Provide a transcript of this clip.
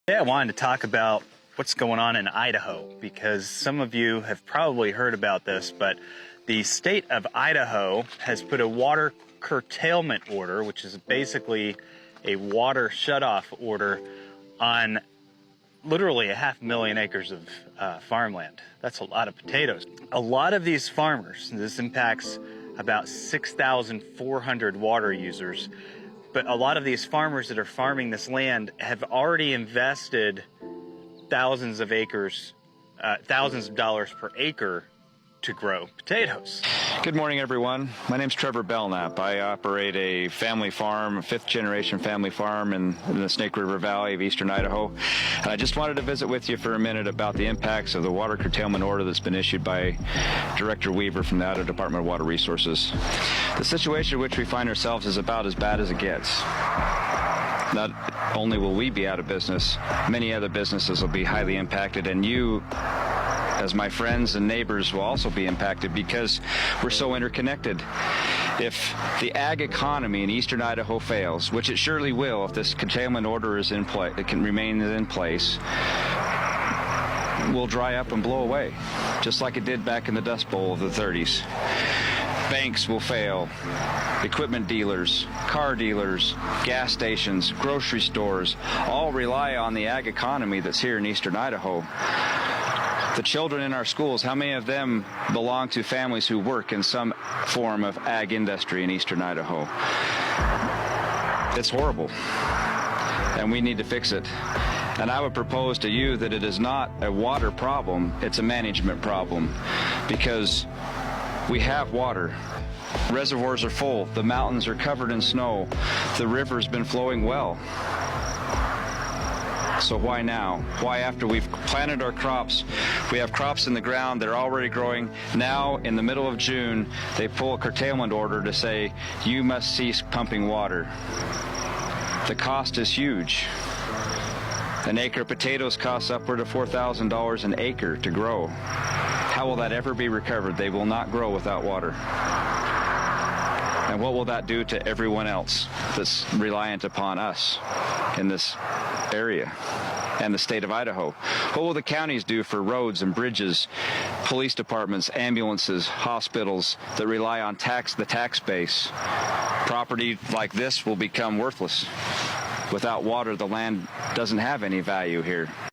Today I wanted to talk about what's going on in Idaho, because some of you have probably heard about this, but the state of Idaho has put a water curtailment order, which is basically a water shutoff order on literally 500,000 acres of farmland. That's a lot of potatoes. A lot of these farmers, this impacts about 6,400 water users, but a lot of these farmers that are farming this land have already invested thousands of acres, thousands of dollars per acre to grow potatoes. Good morning, everyone. My name's Trevor Belknap. I operate a family farm, a fifth-generation family farm in the Snake River Valley of eastern Idaho. And I just wanted to visit with you for a minute about the impacts of the water curtailment order that's been issued by Director Weaver from the Idaho Department of Water Resources. The situation in which we find ourselves is about as bad as it gets. Not only will we be out of business, many other businesses will be highly impacted, and you, as my friends and neighbors, will also be impacted because we're so interconnected. If the ag economy in eastern Idaho fails, which it surely will if this curtailment order is in place, it can remain in place, will dry up and blow away, just like it did back in the Dust Bowl of the 30s. Banks will fail, equipment dealers, car dealers, gas stations, grocery stores, all rely on the ag economy that's here in eastern Idaho. The children in our schools, how many of them belong to families who work in some form of ag industry in eastern Idaho? It's horrible, and we need to fix it. And I would propose to you that it is not a water problem, it's a management problem, because we have water. Reservoirs are full, the mountains are covered in snow, the river's been flowing well. So why now? Why, after we've planted our crops, we have crops in the ground, they're already growing, now in the middle of June, they pull a curtailment order to say, you must cease pumping water. The cost is huge. An acre of potatoes costs upward of $4,000 an acre to grow. How will that ever be recovered? They will not grow without water. And what will that do to everyone else that's reliant upon us in this area and the state of Idaho? What will the counties do for roads and bridges, police departments, ambulances, hospitals that rely on the tax base? Property like this will become worthless. Without water, the land doesn't have any value here.